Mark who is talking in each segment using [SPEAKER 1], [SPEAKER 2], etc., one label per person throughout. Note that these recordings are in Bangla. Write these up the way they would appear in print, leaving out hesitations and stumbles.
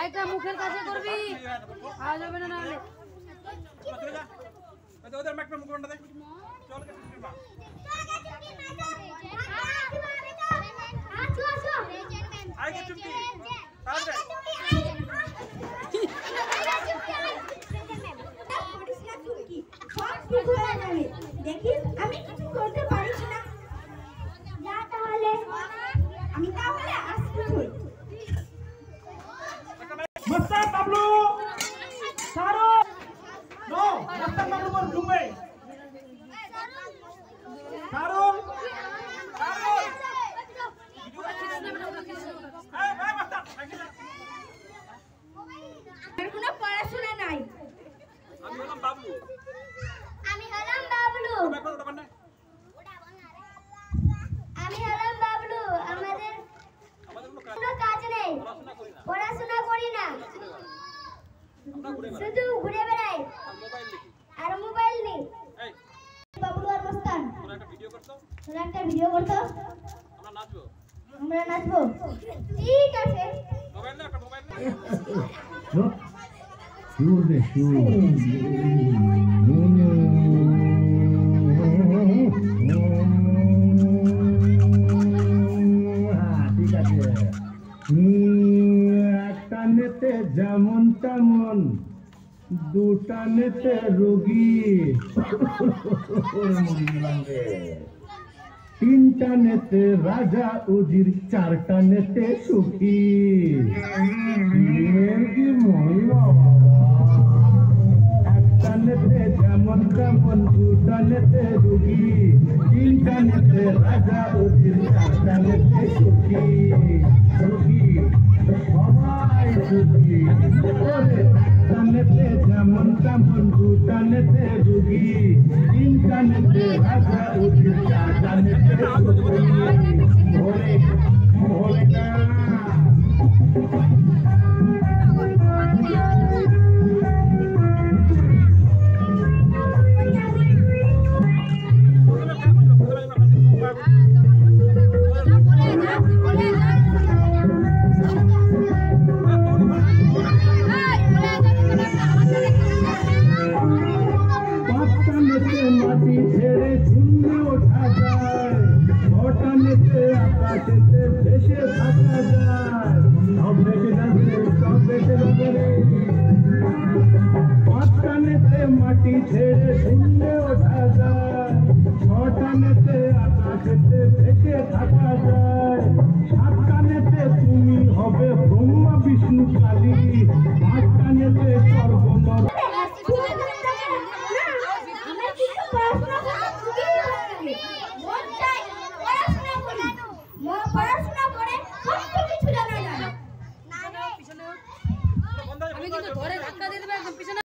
[SPEAKER 1] মাইকটা মুখের কাছে করবি, আওয়াজ হবে না নাহলে।
[SPEAKER 2] চলে যা, ওদের মাইকটা মুখে দে। চল কে চুপি মা। আগে চুপি। তাহলে
[SPEAKER 3] দেখিস আমি কিছু করতে পারিস না। যা তাহলে আমি তাহলে আসছি।
[SPEAKER 2] মাস্টার বাবলু সারো নো মাস্টার বাবলু বল ঘুমে সারো সারো এই মাস্টার
[SPEAKER 3] আর কোনো পড়াশোনা নাই।
[SPEAKER 2] আমি হলাম বাবলু।
[SPEAKER 3] আমি হলাম বাবলু। আমি হলাম বাবলু। আমাদের কোনো কাজ নেই, পড়াশোনা করি না, শুধু ঘুরে বেড়াই আর মোবাইল নেই। বাবলু আর মস্তান তোরা একটা ভিডিও করতো, আমরা নাচবো। ঠিক আছে
[SPEAKER 4] একটা নেতে যেমন তেমন, দুটা নেতে রোগী, তিনটা নেতে রাজা উজির, চারটা নেতে সুখী। একটা নেতে যেমন তেমন, দুটা নেতে রোগী, তিনটা নেতে রাজা উজির, চারটা নেতে সুখী। সুখী সবাই সুখী। একটা নেতে যেমন তেমন, দুটা নেতে রোগী, তিনটা নেতে রাজা উজির, চারটা নেতে সুখী। ভোলে ভোলে না মাটি ছেড়ে শূন্য ওঠা যায়, ছটা নেতে আকাশেতে ভেসে থাকা যায়। সব ভেসে যাবে, সব ভেসে যাবে রে। পাঁচটা নেতে মাটি ছেড়ে শূন্য ওঠা যায়, ছটা নেতে আকাশেতে ভেসে থাকা যায়। সাতটা নেতে তুমি হবে ব্রহ্মা বিষ্ণু কালী, পাঁচটা নেতে সর্বনর।
[SPEAKER 1] আমি কিন্তু ধরে ধাক্কা দিয়ে দেবো একদম পিছনে।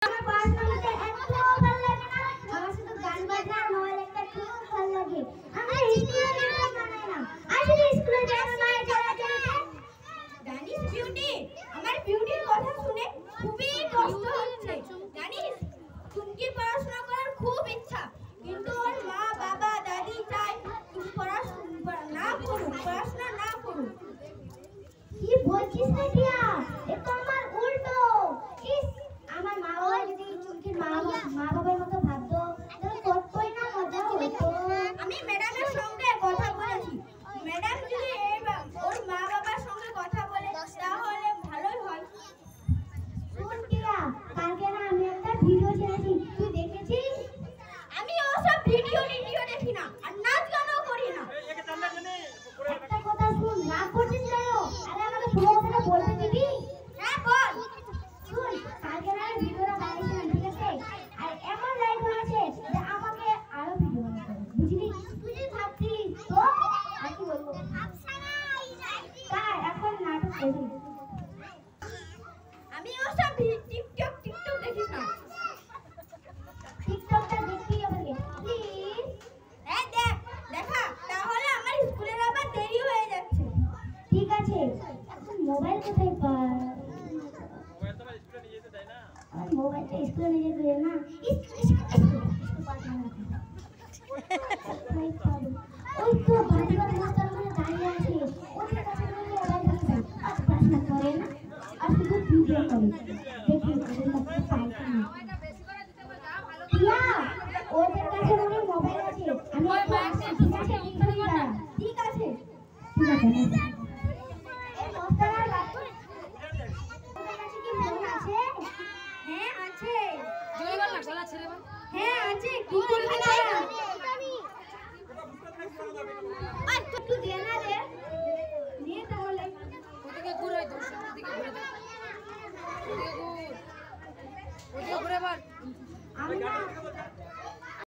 [SPEAKER 3] আমার বিউটির কথা শুনে খুবই কষ্ট হচ্ছে জানিস। তুমি পড়াশোনা করার খুব ইচ্ছা, কিন্তু ওর মা বাবা দাদি চাই তুমি পড়াশোনা না করো, পড়াশোনা না করো। কি বলছিস না টিয়া? এটা আমার উল্টো। ইস আমার মা বাবা যদি চুমকির মা বাবার মতো ভাবতো তাহলে কতই না মজা হতো। আমি ম্যাডামের সঙ্গে কথা বলেছি, ম্যাডাম যদি ওর মা বাবার সঙ্গে কথা বলে তাহলে ভালোই হয়। শুন টিয়া, কালকে না আমি একটা ভিডিও ছেড়েছি, তুই দেখেছিস? আমি ওসব ভিডিও দেখি না আর নাচ গানও করি না। একটা কথা শুন, রাগ করছিস কেন? আরে আমাকে পুরো কথাটা বলতে দিবি? হ্যাঁ বল। শুন, কালকে না আমি ভিডিওটা বানিয়েছিলাম, ঠিক আছে? আর এমন লাইক হয়েছে যে আমাকে আরো ভিডিও বানাতে হবে, বুঝলি? তুই যদি ভাবছিস তো আর কি বলবো? তাই এখন নাটক করি। আমি ওসব টিকটক দেখি না। টিকটকটা দেখি আমাকে প্লিজ। হ্যাঁ দেখা তাহলে আমার স্কুলের আবার দেরি হয়ে যাচ্ছে। ঠিক আছে, এখন মোবাইল কোথায় পাই?
[SPEAKER 2] মোবাইল তো স্কুলে নিয়ে যেতে দেয় না।
[SPEAKER 3] আর মোবাইলটা স্কুলে নিয়ে যেতে দেয় না। ওই তো বাড়িওয়ালা মাস্টার ওখানে দাঁড়িয়ে আছে, ওদের কাছে গেলে মোবাইল দেখতে পাই। আর পড়াশোনা করে না আর শুধু ভিডিও দেখি ওদের কাছে পাই কিনা। প্রিয়া, ওদের কাছে মনে হয় মোবাইল আছে। আমি একটু আসছি, ঠিক আছে? এক্ষুনি দাঁড়া। ঠিক আছে, ঠিক আছে। এই মস্তানার বাচ্চা, ওদের কাছে কি ফোন আছে? হ্যাঁ আছে।
[SPEAKER 1] জোরে বল না, গলা ছেড়ে বল।
[SPEAKER 3] হ্যাঁ আছে, কি করবি না? আর একটু দে না রে। নে তাহলে।
[SPEAKER 1] ওদিকে ঘুরে তোর সামনে দিকে ঘুরে দেখ। ওদিকে ঘুরে বল।
[SPEAKER 3] আমি না